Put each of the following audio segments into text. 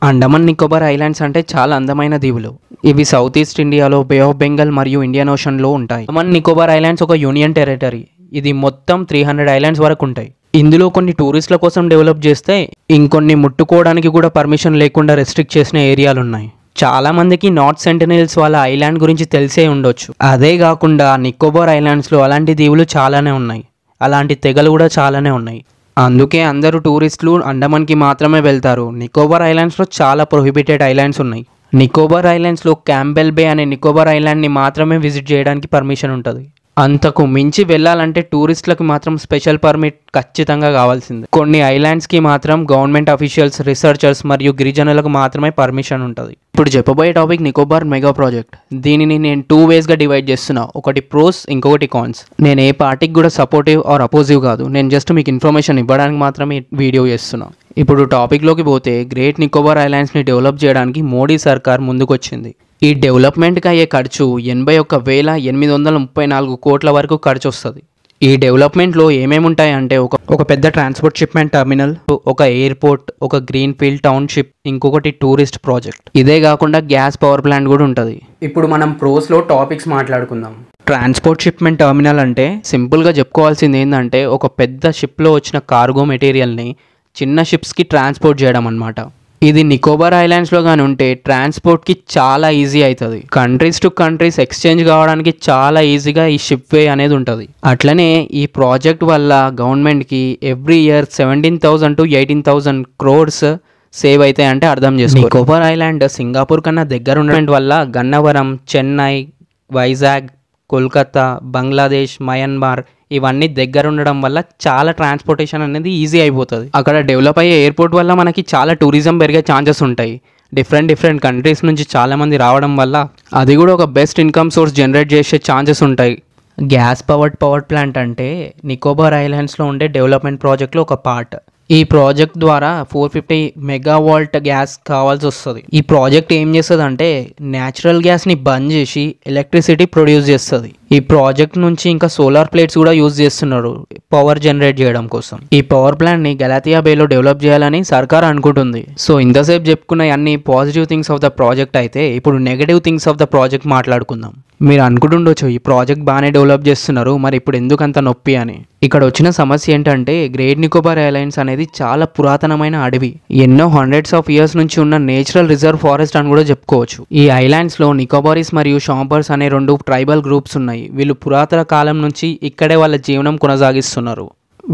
Andaman Nicobar islands అంటే చాలా అందమైన దీవులు. ఇవి సౌత్ ఈస్ట్ ఇండియాలో బే ఆఫ్ బెంగాల్ మరియు ఇండియన్ ఓషన్లో ఉంటాయి. అండమాన్ నికోబార్ ఐలాండ్స్ ఒక యూనియన్ టెరిటరీ. ఇది మొత్తం 300 ఐలాండ్స్ వరకు ఉంటాయి. ఇందులో కొన్ని టూరిస్టుల కోసం డెవలప్ చేస్తే ఇంకొన్ని ముట్టుకోవడానికి కూడా పర్మిషన్ లేకుండా రెస్ట్రిక్ట్ చేసిన ఏరియాలు ఉన్నాయి. చాలా మందికి నార్త్ సెంటినెల్స్ వాళ్ళ ఐలాండ్ గురించి తెలిసే ఉండొచ్చు. అదే కాకుండా నికోబార్ ఐలాండ్స్లో అలాంటి దీవులు చాలానే ఉన్నాయి. అలాంటి తెగలు కూడా చాలానే ఉన్నాయి. అందుకే అందరూ టూరిస్టులు అండమాన్కి మాత్రమే వెళ్తారు. నికోబార్ ఐలాండ్స్లో చాలా ప్రొహిబిటెడ్ ఐలాండ్స్ ఉన్నాయి. నికోబార్ ఐలాండ్స్లో క్యాంబెల్ బే అనే నికోబార్ ఐలాండ్ని మాత్రమే విజిట్ చేయడానికి పర్మిషన్ ఉంటుంది. అంతకు మించి వెళ్ళాలంటే టూరిస్టులకు మాత్రం స్పెషల్ పర్మిట్ ఖచ్చితంగా కావాల్సిందే. కొన్ని ఐలాండ్స్కి మాత్రం గవర్నమెంట్ అఫీషియల్స్, రీసెర్చర్స్ మరియు గిరిజనులకు మాత్రమే పర్మిషన్ ఉంటుంది. ఇప్పుడు చెప్పబోయే టాపిక్ నికోబార్ మెగా ప్రాజెక్ట్. దీనిని నేను 2 వేస్గా డివైడ్ చేస్తున్నా. ఒకటి ప్రోస్, ఇంకొకటి కాన్స్. నేను ఏ పార్టీకి కూడా సపోర్టివ్ ఆర్ అపోజివ్ కాదు. నేను జస్ట్ మీకు ఇన్ఫర్మేషన్ ఇవ్వడానికి మాత్రమే వీడియో చేస్తున్నా. ఇప్పుడు టాపిక్లోకి పోతే, గ్రేట్ నికోబార్ ఐలాండ్స్ని డెవలప్ చేయడానికి మోడీ సర్కార్ ముందుకొచ్చింది. ఈ డెవలప్మెంట్కి అయ్యే ఖర్చు 81,834 కోట్ల వరకు ఖర్చు వస్తుంది. ఈ డెవలప్మెంట్లో ఏమేమి ఉంటాయంటే ఒక పెద్ద ట్రాన్స్పోర్ట్ షిప్మెంట్ టర్మినల్, ఒక ఎయిర్పోర్ట్, ఒక గ్రీన్ ఫీల్డ్ టౌన్షిప్, ఇంకొకటి టూరిస్ట్ ప్రాజెక్ట్. ఇదే కాకుండా గ్యాస్ పవర్ ప్లాంట్ కూడా ఉంటుంది. ఇప్పుడు మనం ప్రోస్లో టాపిక్స్ మాట్లాడుకుందాం. ట్రాన్స్పోర్ట్ షిప్మెంట్ టర్మినల్ అంటే సింపుల్గా చెప్పుకోవాల్సింది ఏంటంటే ఒక పెద్ద షిప్లో వచ్చిన కార్గో మెటీరియల్ని చిన్న షిప్స్కి ట్రాన్స్పోర్ట్ చేయడం అన్నమాట. ఇది నికోబార్ ఐలాండ్స్లో కానీ ఉంటే ట్రాన్స్పోర్ట్కి చాలా ఈజీ అవుతుంది. కంట్రీస్ టు కంట్రీస్ ఎక్స్చేంజ్ కావడానికి చాలా ఈజీగా ఈ షిప్ వే అనేది ఉంటుంది. అట్లనే ఈ ప్రాజెక్ట్ వల్ల గవర్నమెంట్కి every year 17,000 to 18,000 crores save అవుతాయి అంటే అర్థం చేసుకో. నికోబార్ ఐలాండ్ సింగపూర్ కన్నా దగ్గర ఉండడం వల్ల గన్నవరం, చెన్నై, వైజాగ్, కోల్కతా, బంగ్లాదేశ్, మయన్మార్ ఇవన్నీ దగ్గర ఉండడం వల్ల చాలా ట్రాన్స్పోర్టేషన్ అనేది ఈజీ అయిపోతుంది. అక్కడ డెవలప్ అయ్యే ఎయిర్పోర్ట్ వల్ల మనకి చాలా టూరిజం పెరిగే ఛాన్సెస్ ఉంటాయి. డిఫరెంట్ కంట్రీస్ నుంచి చాలామంది రావడం వల్ల అది కూడా ఒక బెస్ట్ ఇన్కమ్ సోర్స్ జనరేట్ చేసే ఛాన్సెస్ ఉంటాయి. గ్యాస్ పవర్ ప్లాంట్ అంటే నికోబార్ ఐలాండ్స్లో ఉండే డెవలప్మెంట్ ప్రాజెక్ట్లో ఒక పార్ట్. ఈ ప్రాజెక్ట్ ద్వారా 450 మెగావాల్ట్ గ్యాస్ కావాల్సి వస్తుంది. ఈ ప్రాజెక్ట్ ఏం చేస్తుంది అంటే న్యాచురల్ గ్యాస్ని బంద్ చేసి ఎలక్ట్రిసిటీ ప్రొడ్యూస్ చేస్తుంది. ఈ ప్రాజెక్ట్ నుంచి ఇంకా సోలార్ ప్లేట్స్ కూడా యూజ్ చేస్తున్నారు పవర్ జనరేట్ చేయడం కోసం. ఈ పవర్ ప్లాంట్ని గలాతియా బేలో డెవలప్ చేయాలని సర్కార్ అనుకుంటుంది. సో ఇంతసేపు చెప్పుకున్న అన్ని positive things of the project అయితే ఇప్పుడు negative things of the project మాట్లాడుకుందాం. మీరు అనుకుంటుండొచ్చు ఈ ప్రాజెక్ట్ బాగానే డెవలప్ చేస్తున్నారు, మరి ఇప్పుడు ఎందుకంత నొప్పి అని. ఇక్కడ వచ్చిన సమస్య ఏంటంటే గ్రేట్ నికోబార్ ఐలాండ్స్ అనేది చాలా పురాతనమైన అడవి. ఎన్నో హండ్రెడ్స్ ఆఫ్ ఇయర్స్ నుంచి ఉన్న నేచురల్ రిజర్వ్ ఫారెస్ట్ అని కూడా చెప్పుకోవచ్చు. ఈ ఐలాండ్స్లో నికోబారీస్ మరియు షాంపర్స్ అనే 2 ట్రైబల్ గ్రూప్స్ ఉన్నాయి. వీళ్ళు పురాతన కాలం నుంచి ఇక్కడే వాళ్ళ జీవనం కొనసాగిస్తున్నారు.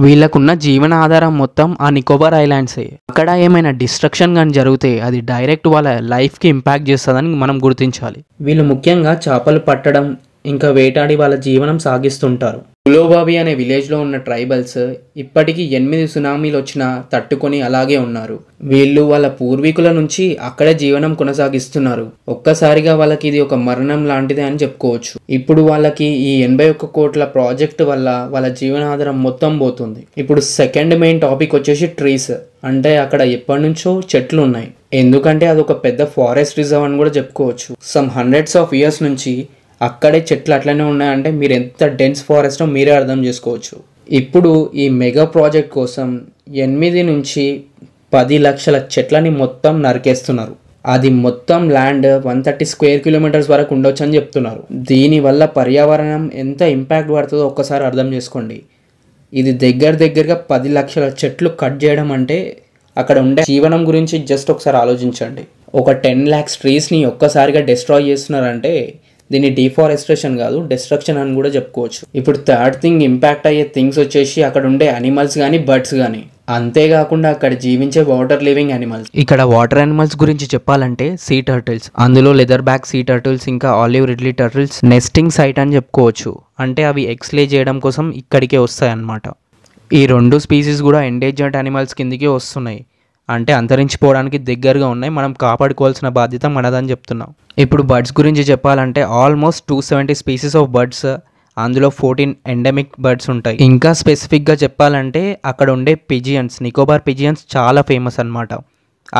వీళ్ళకున్న జీవన ఆధారం మొత్తం ఆ నికోబార్ ఐలాండ్సే. అక్కడ ఏమైనా డిస్ట్రక్షన్ కానీ జరిగితే అది డైరెక్ట్ వాళ్ళ లైఫ్కి ఇంపాక్ట్ చేస్తుందని మనం గుర్తించాలి. వీళ్ళు ముఖ్యంగా చేపలు పట్టడం ఇంకా వేటాడి వాళ్ళ జీవనం సాగిస్తుంటారు. పులోబాబీ అనే విలేజ్లో ఉన్న ట్రైబల్స్ ఇప్పటికీ 8 సునామీలు వచ్చినా తట్టుకొని అలాగే ఉన్నారు. వీళ్ళు వాళ్ళ పూర్వీకుల నుంచి అక్కడే జీవనం కొనసాగిస్తున్నారు. ఒక్కసారిగా వాళ్ళకి ఇది ఒక మరణం లాంటిదే అని చెప్పుకోవచ్చు. ఇప్పుడు వాళ్ళకి ఈ 81 కోట్ల ప్రాజెక్ట్ వల్ల వాళ్ళ జీవనాధారం మొత్తం పోతుంది. ఇప్పుడు సెకండ్ మెయిన్ టాపిక్ వచ్చేసి ట్రీస్. అంటే అక్కడ ఎప్పటి నుంచో చెట్లు ఉన్నాయి. ఎందుకంటే అది ఒక పెద్ద ఫారెస్ట్ రిజర్వ్ అని కూడా చెప్పుకోవచ్చు. సమ్ హండ్రెడ్స్ ఆఫ్ ఇయర్స్ నుంచి అక్కడే చెట్లు అట్లనే ఉన్నాయంటే మీరు ఎంత డెన్స్ ఫారెస్టో మీరే అర్థం చేసుకోవచ్చు. ఇప్పుడు ఈ మెగా ప్రాజెక్ట్ కోసం 8 నుంచి 10 లక్షల చెట్లని మొత్తం నరికేస్తున్నారు. అది మొత్తం ల్యాండ్ 130 స్క్వేర్ కిలోమీటర్స్ వరకు ఉండొచ్చు అని చెప్తున్నారు. దీనివల్ల పర్యావరణం ఎంత ఇంపాక్ట్ పడుతుందో ఒక్కసారి అర్థం చేసుకోండి. ఇది దగ్గరగా 10 లక్షల చెట్లు కట్ చేయడం అంటే అక్కడ ఉండే జీవనం గురించి జస్ట్ ఒకసారి ఆలోచించండి. ఒక 10 lakhs ట్రీస్ని ఒక్కసారిగా డిస్ట్రాయ్ చేస్తున్నారంటే దీన్ని డిఫారెస్ట్రేషన్ కాదు, డిస్ట్రక్షన్ అని కూడా చెప్పుకోవచ్చు. ఇప్పుడు థర్డ్ థింగ్ ఇంపాక్ట్ అయ్యే థింగ్స్ వచ్చేసి అక్కడ ఉండే అనిమల్స్ కానీ బర్డ్స్ కానీ, అంతేకాకుండా అక్కడ జీవించే వాటర్ లివింగ్ అనిమల్స్. ఇక్కడ వాటర్ అనిమల్స్ గురించి చెప్పాలంటే సీ టర్టిల్స్, అందులో లెదర్ బ్యాక్ సీ టర్టిల్స్ ఇంకా olive ridley turtles nesting site అని చెప్పుకోవచ్చు. అంటే అవి ఎగ్స్ లే చేయడం కోసం ఇక్కడికే వస్తాయి అన్నమాట. ఈ 2 స్పీసీస్ కూడా ఎండేంజర్డ్ అనిమల్స్ కిందికి వస్తున్నాయి. అంటే అంతరించిపోవడానికి దగ్గరగా ఉన్నాయి. మనం కాపాడుకోవాల్సిన బాధ్యత మనదని చెప్తున్నాం. ఇప్పుడు బర్డ్స్ గురించి చెప్పాలంటే ఆల్మోస్ట్ 270 స్పీసీస్ ఆఫ్ బర్డ్స్, అందులో 14 ఎండమిక్ బర్డ్స్ ఉంటాయి. ఇంకా స్పెసిఫిక్గా చెప్పాలంటే అక్కడ ఉండే పిజియన్స్, నికోబార్ పిజియన్స్ చాలా ఫేమస్ అన్నమాట.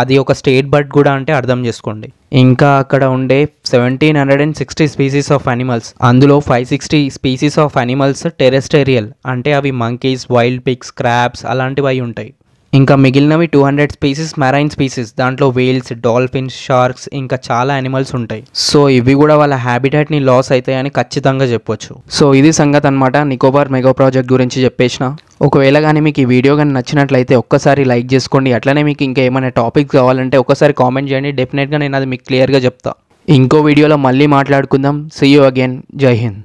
అది ఒక స్టేట్ బర్డ్ కూడా అంటే అర్థం చేసుకోండి. ఇంకా అక్కడ ఉండే 1760 స్పీసీస్ ఆఫ్ అనిమల్స్, అందులో 560 స్పీసీస్ ఆఫ్ అనిమల్స్ టెరెస్టేరియల్, అంటే అవి మంకీస్, వైల్డ్ పిగ్స్, క్రాబ్స్ అలాంటివి అయి ఉంటాయి. ఇంకా మిగిలినవి 200 స్పీసీస్ మెరైన్ స్పీసీస్. దాంట్లో వేల్స్, డాల్ఫిన్స్, షార్క్స్ ఇంకా చాలా యానిమల్స్ ఉంటాయి. సో ఇవి కూడా వాళ్ళ హ్యాబిటాట్ని లాస్ అవుతాయని ఖచ్చితంగా చెప్పొచ్చు. సో ఇది సంగతి అనమాట నికోబార్ మెగా ప్రాజెక్ట్ గురించి చెప్పేసిన. ఒకవేళ కానీ మీకు ఈ వీడియో కానీ నచ్చినట్లయితే ఒక్కసారి లైక్ చేసుకోండి. అట్లనే మీకు ఇంకా ఏమైనా టాపిక్స్ కావాలంటే ఒకసారి కామెంట్ చేయండి. డెఫినెట్గా నేను అది మీకు క్లియర్గా చెప్తా. ఇంకో వీడియోలో మళ్ళీ మాట్లాడుకుందాం. See you again. Jai Hind.